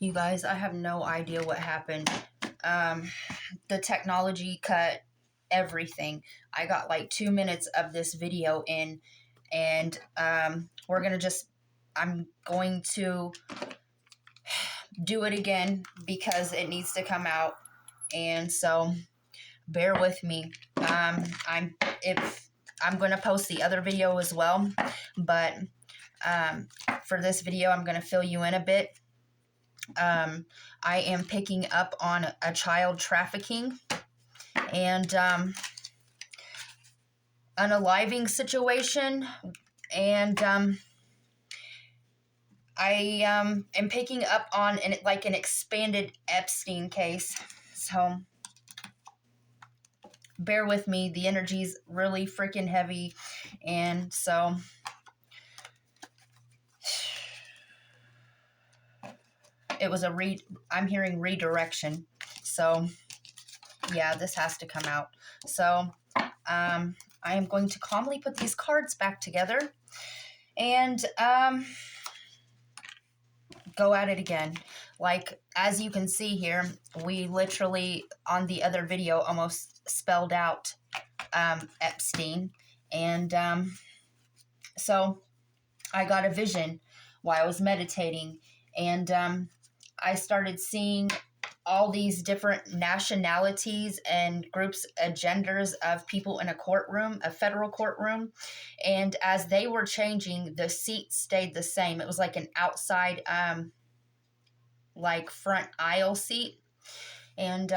You guys, I have no idea what happened. The technology cut everything. I got like 2 minutes of this video in, and I'm going to do it again because it needs to come out. And so bear with me. I'm going to post the other video as well, but for this video, I'm going to fill you in a bit. I am picking up on a child trafficking and unaliving situation, and I am picking up on an expanded Epstein case. So bear with me. The energy's really freaking heavy, and so it was I'm hearing redirection. So yeah, this has to come out. So I am going to calmly put these cards back together and go at it again. Like, as you can see here, we literally, on the other video, almost spelled out Epstein. And so I got a vision while I was meditating, and I started seeing all these different nationalities and groups, genders of people in a courtroom, a federal courtroom. And as they were changing, the seats stayed the same. It was like an outside, like front aisle seat. And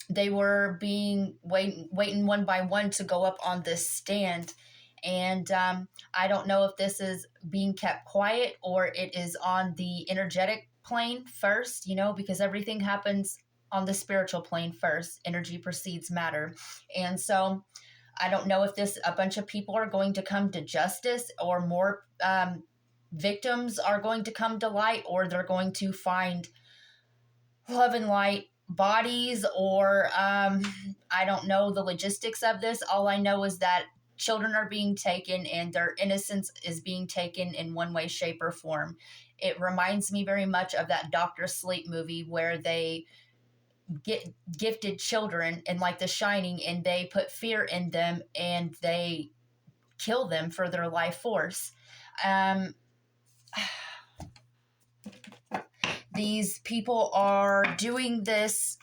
they were waiting one by one to go up on this stand. And I don't know if this is being kept quiet or it is on the energetic plane first, because everything happens on the spiritual plane first. Energy precedes matter. And so I don't know if a bunch of people are going to come to justice, or more victims are going to come to light, or they're going to find love and light bodies, or I don't know the logistics of this. All I know is that children are being taken, and their innocence is being taken in one way, shape, or form. It reminds me very much of that Dr. Sleep movie where they get gifted children in like The Shining, and they put fear in them and they kill them for their life force. These people are doing this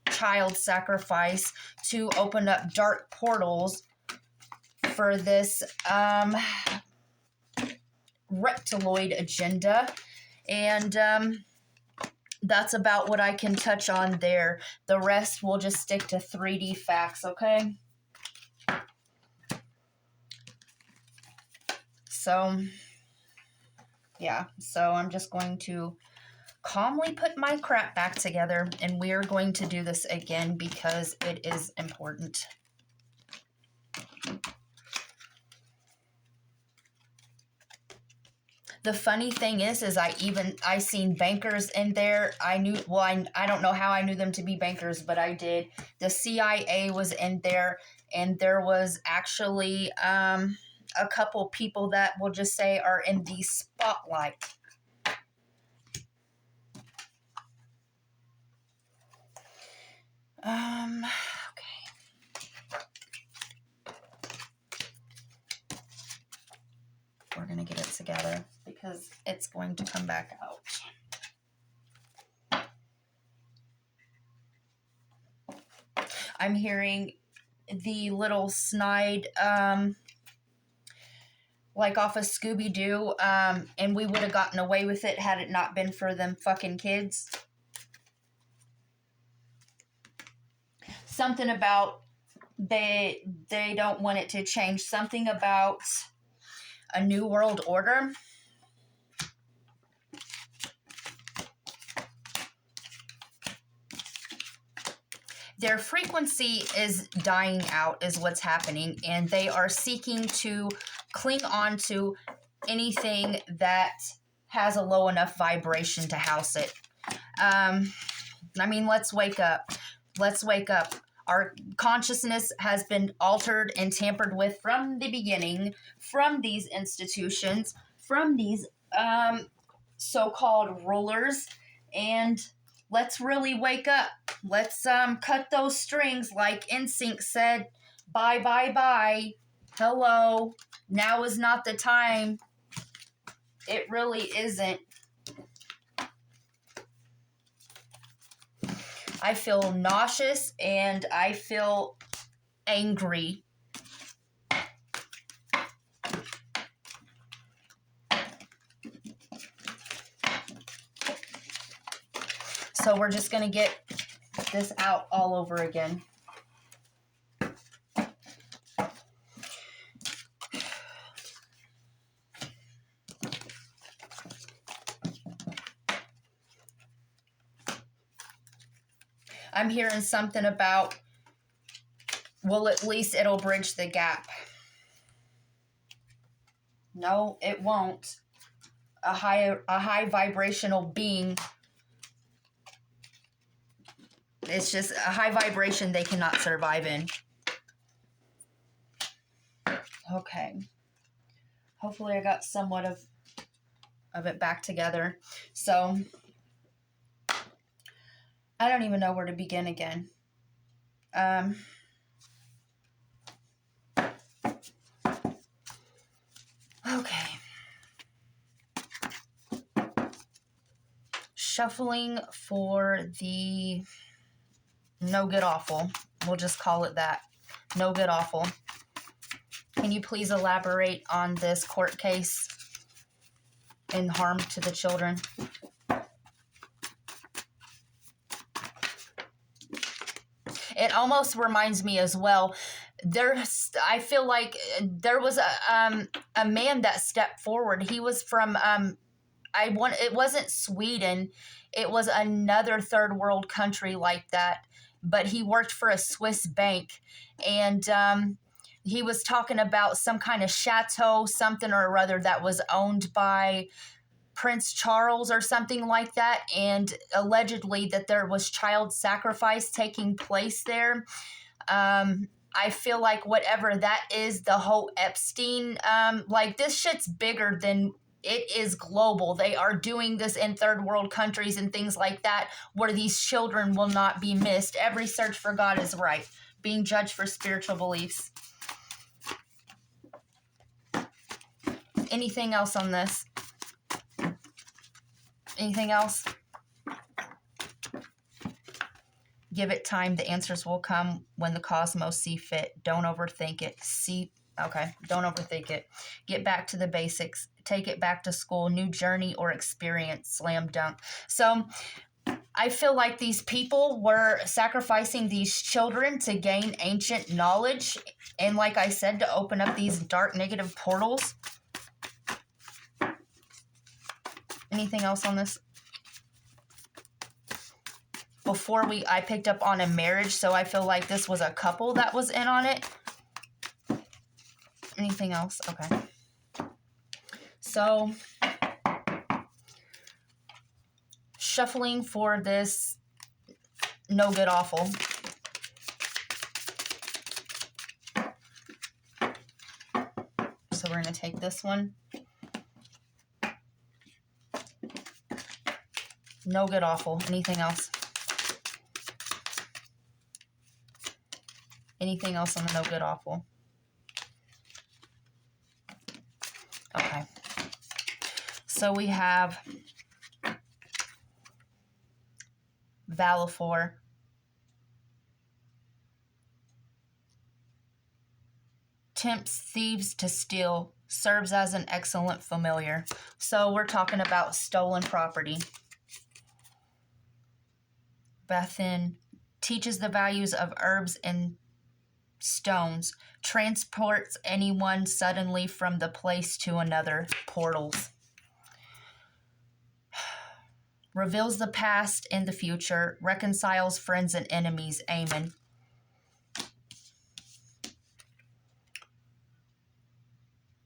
child sacrifice to open up dark portals for this reptiloid agenda. And that's about what I can touch on there. The rest will just stick to 3D facts, okay? So, yeah. So I'm just going to calmly put my crap back together, and we're going to do this again because it is important. The funny thing is I seen bankers in there. I don't know how I knew them to be bankers, but I did. The CIA was in there, and there was actually a couple people that we'll just say are in the spotlight. Okay. We're going to get it together because it's going to come back out. I'm hearing the little snide, like off of Scooby-Doo, and we would have gotten away with it had it not been for them fucking kids. Something about they don't want it to change. Something about a new world order. Their frequency is dying out is what's happening, and they are seeking to cling on to anything that has a low enough vibration to house it. Let's wake up. Let's wake up. Our consciousness has been altered and tampered with from the beginning, from these institutions, from these so-called rulers, and let's really wake up. Let's cut those strings, like NSYNC said. Bye, bye, bye. Hello. Now is not the time. It really isn't. I feel nauseous and I feel angry. So we're just going to get this out all over again. I'm hearing something about, well, at least it'll bridge the gap. No, it won't. A high vibrational being. It's just a high vibration they cannot survive in. Okay. Hopefully I got somewhat of it back together. So I don't even know where to begin again. Okay. Shuffling for the no good awful. We'll just call it that. No good awful. Can you please elaborate on this court case and harm to the children? It almost reminds me as well. I feel like there was a man that stepped forward. He was from it wasn't Sweden. It was another third world country like that. But he worked for a Swiss bank, and he was talking about some kind of chateau, something or other that was owned by Prince Charles or something like that, and allegedly that there was child sacrifice taking place there. I feel like whatever that is, the whole Epstein, like this shit's bigger than it is global. They are doing this in third world countries and things like that where these children will not be missed. Every search for God is right. Being judged for spiritual beliefs. Anything else on this? Anything else? Give it time. The answers will come when the cosmos see fit. Don't overthink it. Don't overthink it. Get back to the basics. Take it back to school. New journey or experience. Slam dunk. So I feel like these people were sacrificing these children to gain ancient knowledge. And like I said, to open up these dark negative portals. Anything else on this? Before I picked up on a marriage, so I feel like this was a couple that was in on it. Anything else? Okay. So, shuffling for this no good awful. So we're going to take this one. No good awful. Anything else? Anything else on the no good awful? Okay. So we have Valifor. Tempts thieves to steal. Serves as an excellent familiar. So we're talking about stolen property. Bethan teaches the values of herbs and stones. Transports anyone suddenly from the place to another. Portals. Reveals the past and the future. Reconciles friends and enemies. Amen.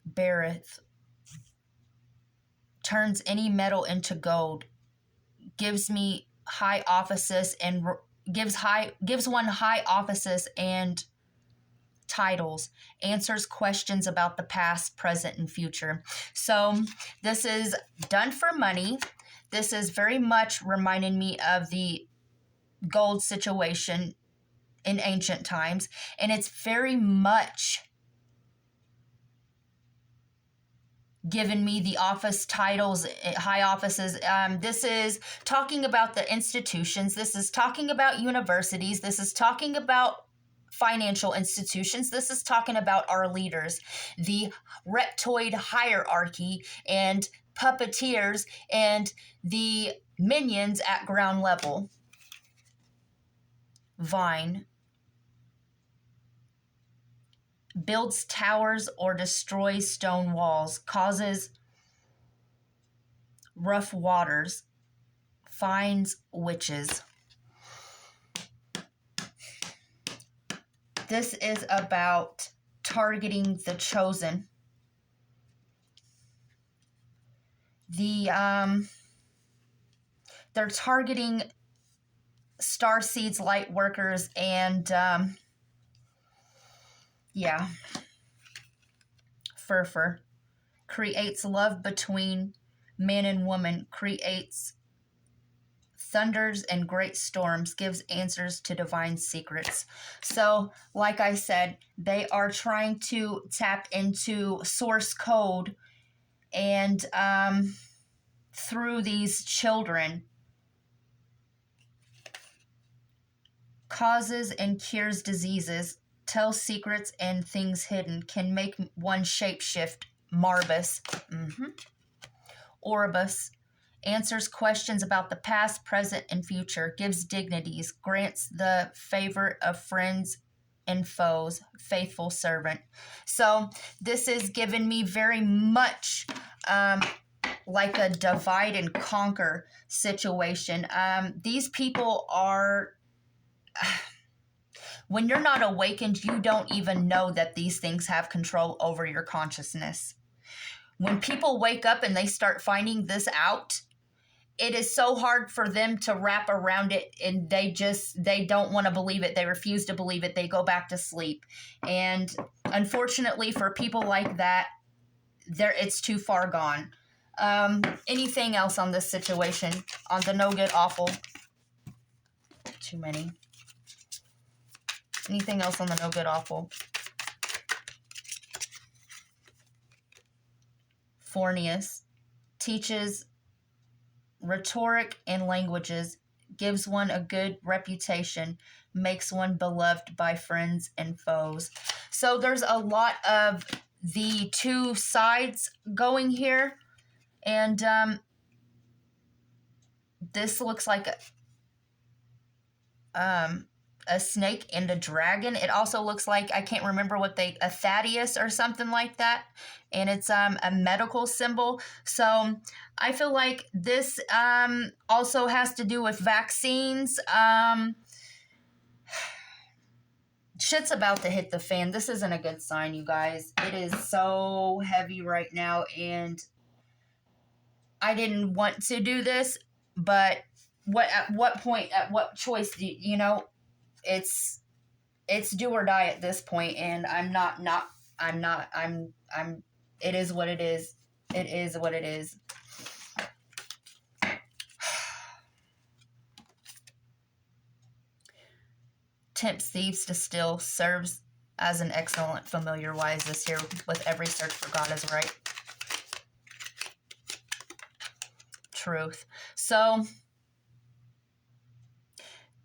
Beareth. Turns any metal into gold. Gives me high offices and gives one high offices and titles, answers questions about the past, present, and future. So this is done for money. This is very much reminding me of the gold situation in ancient times, and it's very much given me the office titles, high offices. This is talking about the institutions. This is talking about universities. This is talking about financial institutions. This is talking about our leaders, the reptoid hierarchy and puppeteers and the minions at ground level. Vine. Builds towers or destroys stone walls, causes rough waters, finds witches. This is about targeting the chosen. They're targeting star seeds, light workers, and Furfur. Creates love between man and woman, creates thunders and great storms, gives answers to divine secrets. So, like I said, they are trying to tap into source code, and through these children, causes and cures diseases, tells secrets and things hidden, can make one shapeshift. Marbus. Orbus. Answers questions about the past, present, and future, gives dignities, grants the favor of friends and foes, faithful servant. So this is giving me very much like a divide and conquer situation. These people are... When you're not awakened, you don't even know that these things have control over your consciousness. When people wake up and they start finding this out, it is so hard for them to wrap around it, and they don't want to believe it. They refuse to believe it. They go back to sleep. And unfortunately for people like that, it's too far gone. Anything else on this situation? On the no good awful? Too many. Anything else on the no good awful? Fornius. Teaches rhetoric and languages, gives one a good reputation, makes one beloved by friends and foes. So there's a lot of the two sides going here, and this looks like a snake and a dragon. It also looks like, I can't remember what a Thaddeus or something like that. And it's a medical symbol. So I feel like this also has to do with vaccines. Shit's about to hit the fan. This isn't a good sign, you guys. It is so heavy right now, and I didn't want to do this, but at what point, at what choice do you know? It's do or die at this point, and I'm it is what it is. It is what it is. Tempts thieves to steal, serves as an excellent familiar. Why is this here? With every search for God is right. Truth. So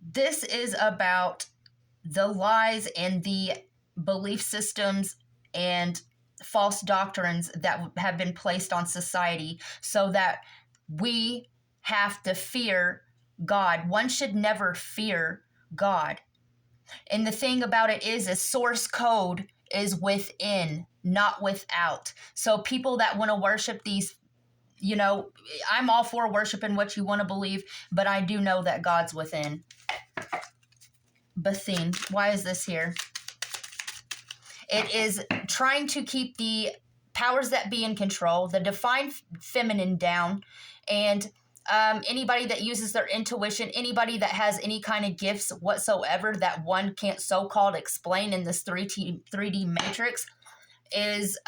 this is about the lies and the belief systems and false doctrines that have been placed on society, so that we have to fear God. One should never fear God. And the thing about it is source code is within, not without. So people that want to worship these, I'm all for worshiping what you want to believe, but I do know that God's within. Bethine. Why is this here? It is trying to keep the powers that be in control, the divine feminine down, and Anybody that uses their intuition, anybody that has any kind of gifts whatsoever that one can't so-called explain in this 3D matrix is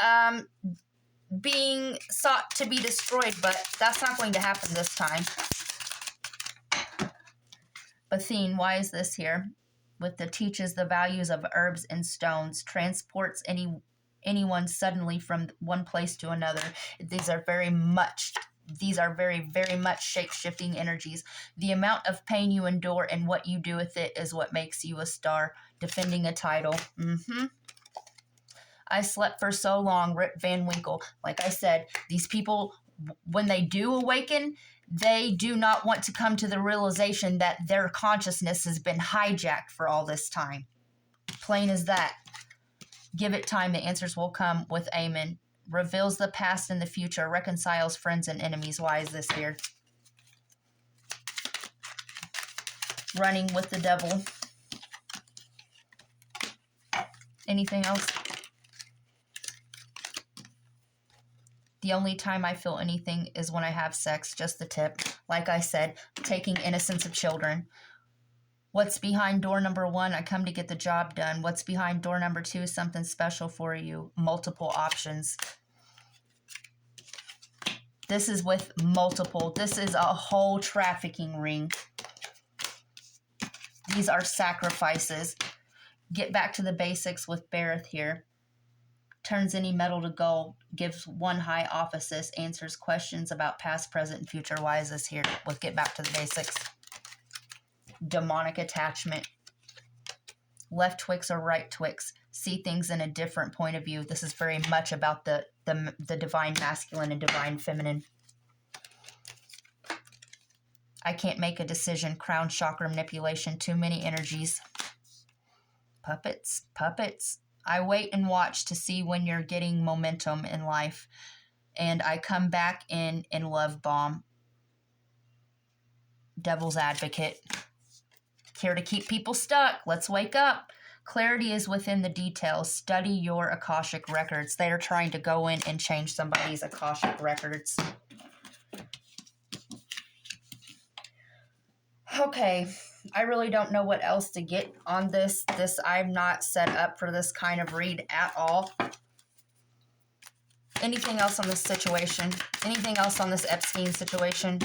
being sought to be destroyed, but that's not going to happen this time. Bethine, why is this here? With the teaches the values of herbs and stones, transports anyone suddenly from one place to another. These are very, very much shape-shifting energies. The amount of pain you endure and what you do with it is what makes you a star. Defending a title. I slept for so long, Rip Van Winkle. Like I said, these people, when they do awaken, they do not want to come to the realization that their consciousness has been hijacked for all this time. Plain as that. Give it time, the answers will come with amen. Reveals the past and the future, reconciles friends and enemies. Why is this here? Running with the devil. Anything else? The only time I feel anything is when I have sex, just the tip. Like I said, taking innocence of children. What's behind door number 1? I come to get the job done. What's behind door number 2? Something special for you. Multiple options. This is with multiple. This is a whole trafficking ring. These are sacrifices. Get back to the basics with Bareth here. Turns any metal to gold. Gives one high offices. Answers questions about past, present, and future. Why is this here? Let's get back to the basics. Demonic attachment. Left Twix or right Twix. See things in a different point of view. This is very much about the divine masculine and divine feminine. I can't make a decision. Crown chakra manipulation. Too many energies. Puppets. Puppets. I wait and watch to see when you're getting momentum in life. And I come back in love bomb. Devil's advocate. Here to keep people stuck. Let's wake up. Clarity is within the details. Study your Akashic records. They are trying to go in and change somebody's Akashic records. Okay, I really don't know what else to get on this. I'm not set up for this kind of read at all. Anything else on this situation? Anything else on this Epstein situation?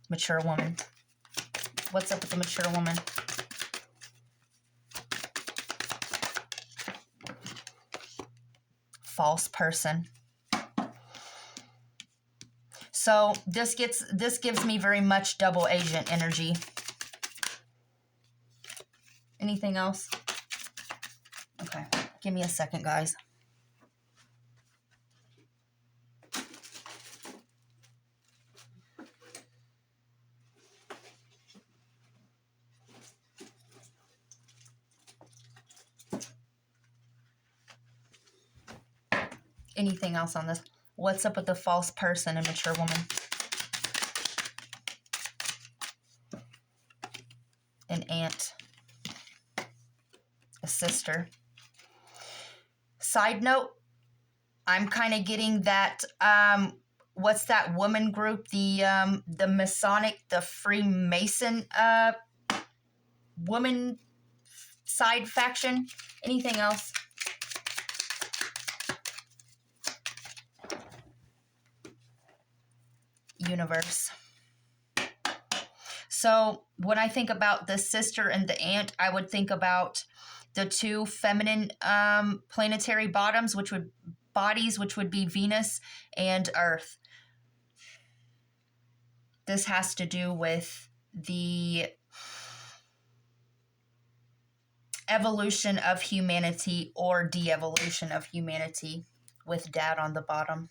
Mature woman. What's up with the mature woman? False person. So this gives me very much double agent energy. Anything else? Okay, give me a second, guys. Anything else on this? What's up with the false person and mature woman? An aunt. A sister. Side note, I'm kind of getting that, what's that woman group? The Masonic, the Freemason woman side faction. Anything else? Universe. So when I think about the sister and the aunt, I would think about the two feminine planetary bodies, which would be Venus and Earth. This has to do with the evolution of humanity or de-evolution of humanity, with Dad on the bottom.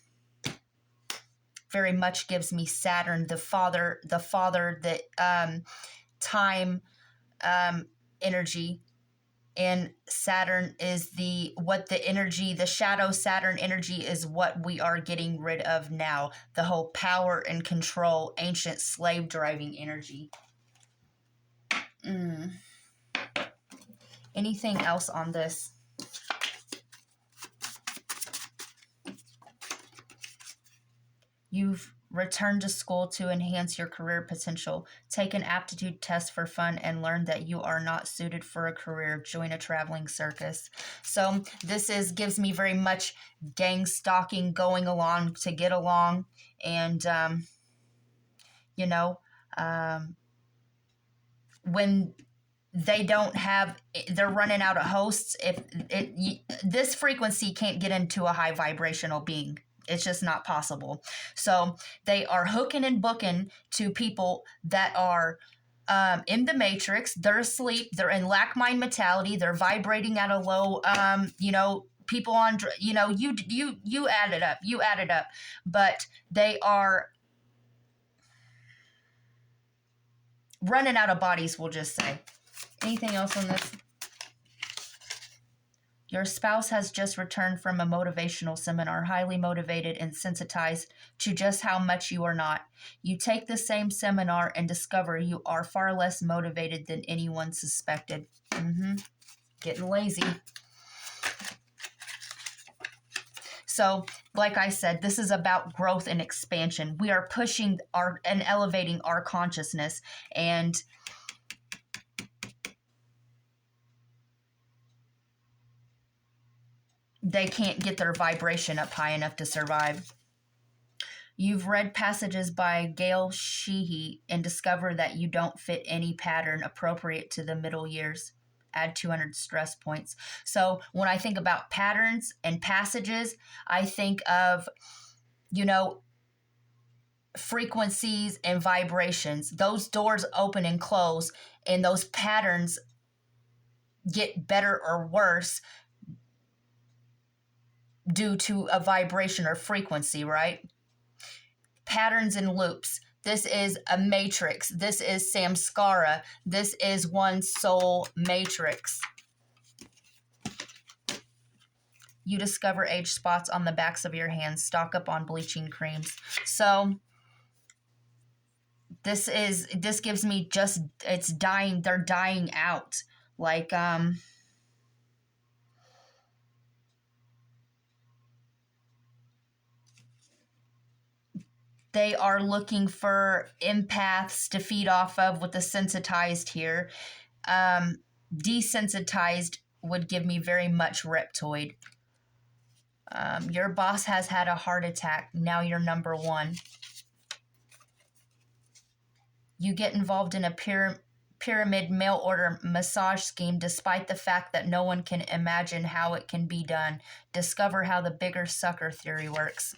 Very much gives me Saturn, the father, the time energy, and Saturn is the shadow Saturn energy is what we are getting rid of now. The whole power and control, ancient slave driving energy. Anything else on this? You've returned to school to enhance your career potential. Take an aptitude test for fun and learn that you are not suited for a career. Join a traveling circus. So this gives me very much gang stalking, going along to get along. And, you know, when they don't have, they're running out of hosts. If this frequency can't get into a high vibrational being, it's just not possible. So they are hooking and booking to people that are in the matrix. They're asleep. They're in lack mind mentality. They're vibrating at a low, people on, you add it up. You add it up. But they are running out of bodies, we'll just say. Anything else on this? Your spouse has just returned from a motivational seminar, highly motivated and sensitized to just how much you are not. You take the same seminar and discover you are far less motivated than anyone suspected. Getting lazy. So, like I said, this is about growth and expansion. We are pushing and elevating our consciousness, and they can't get their vibration up high enough to survive. You've read passages by Gail Sheehy and discover that you don't fit any pattern appropriate to the middle years. Add 200 stress points. So when I think about patterns and passages, I think of, frequencies and vibrations. Those doors open and close, and those patterns get better or worse due to a vibration or frequency, right? Patterns and loops. This is a matrix. This is samskara. This is one soul matrix. You discover age spots on the backs of your hands. Stock up on bleaching creams. So this gives me just, it's dying. They're dying out. Like, they are looking for empaths to feed off of with the sensitized here. Desensitized would give me very much reptoid. Your boss has had a heart attack. Now you're number one. You get involved in a pyramid mail order massage scheme despite the fact that no one can imagine how it can be done. Discover how the bigger sucker theory works.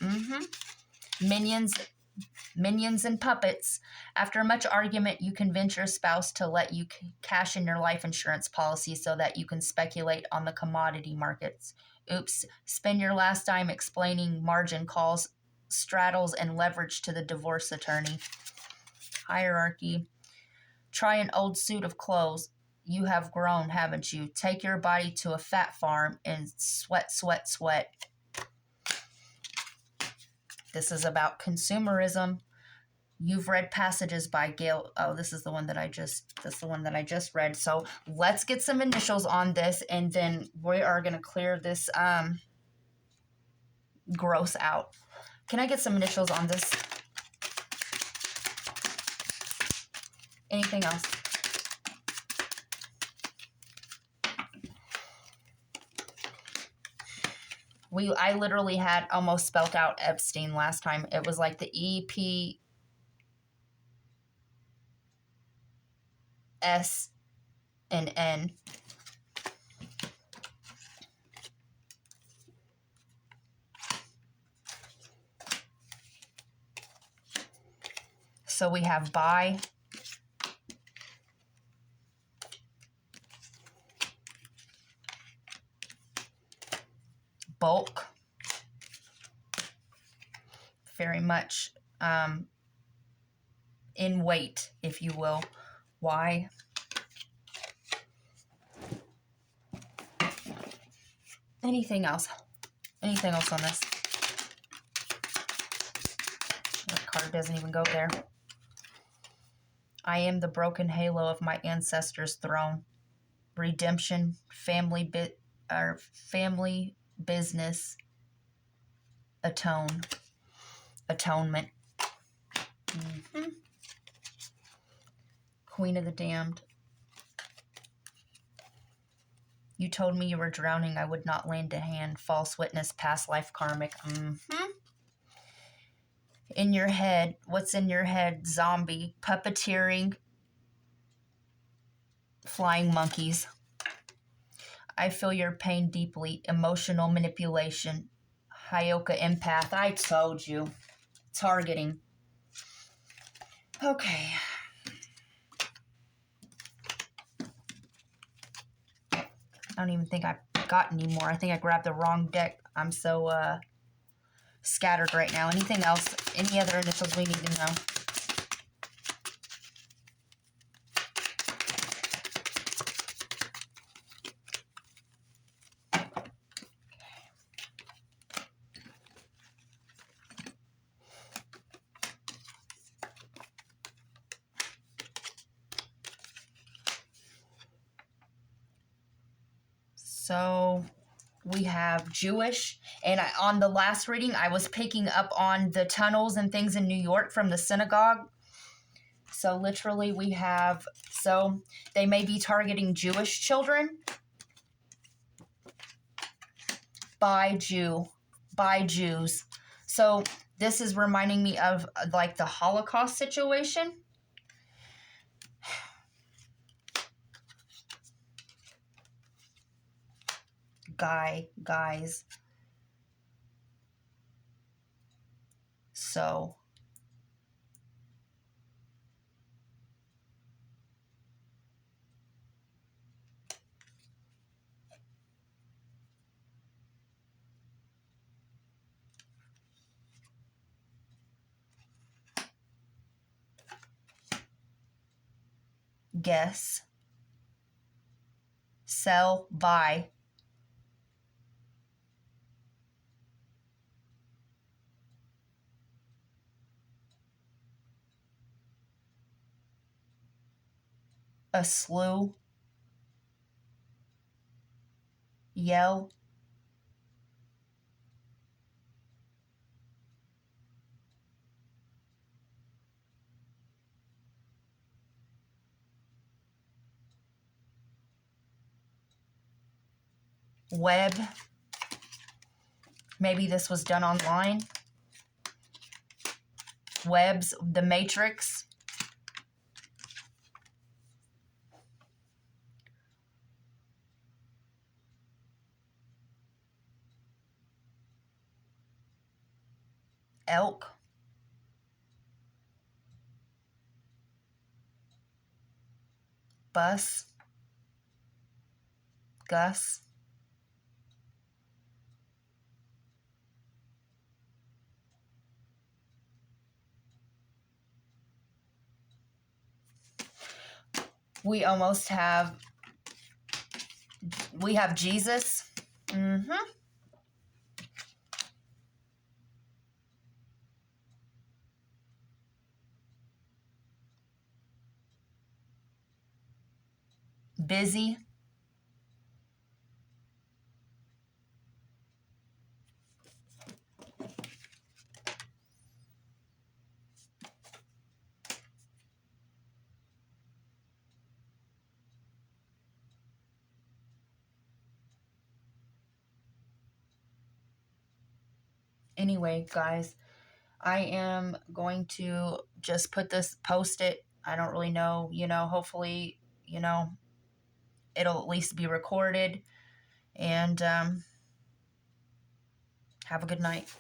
Minions and puppets. After much argument, you convince your spouse to let you cash in your life insurance policy so that you can speculate on the commodity markets. Oops. Spend your last dime explaining margin calls, straddles, and leverage to the divorce attorney. Hierarchy. Try an old suit of clothes. You have grown, haven't you? Take your body to a fat farm and sweat, sweat, sweat. This is about consumerism. You've read passages by Gail. Oh, this is the one that I just read. So let's get some initials on this, and then we are going to clear this gross out. Can I get some initials on this? Anything else? I literally had almost spelt out Epstein last time. It was like the E-P-S and N. So we have buy, bulk, very much in weight, if you will. Why? Anything else? Anything else on this? That card doesn't even go there. I am the broken halo of my ancestors' throne. Redemption, family business, atone. atonement. Mm-hmm. Queen of the Damned. You told me you were drowning. I would not lend a hand. False witness, past life karmic. Mm-hmm. In your head. What's in your head? Zombie. Puppeteering. Flying monkeys. I feel your pain deeply. Emotional manipulation. Hyoka empath. I told you. Targeting. Okay. I don't even think I got any more. I think I grabbed the wrong deck. I'm so scattered right now. Anything else? Any other initials we need to know? So we have Jewish, and on the last reading, I was picking up on the tunnels and things in New York from the synagogue. So literally we have, so they may be targeting Jewish children by Jews. So this is reminding me of like the Holocaust situation. Guys. So guess, sell, buy. A slew, yell, web. Maybe this was done online. Webs, the Matrix. Elk. Bus. Gus. We almost have, we have Jesus. Mm-hmm. Busy. Anyway, guys, I am going to just post it. I don't really know, hopefully, it'll at least be recorded. And have a good night.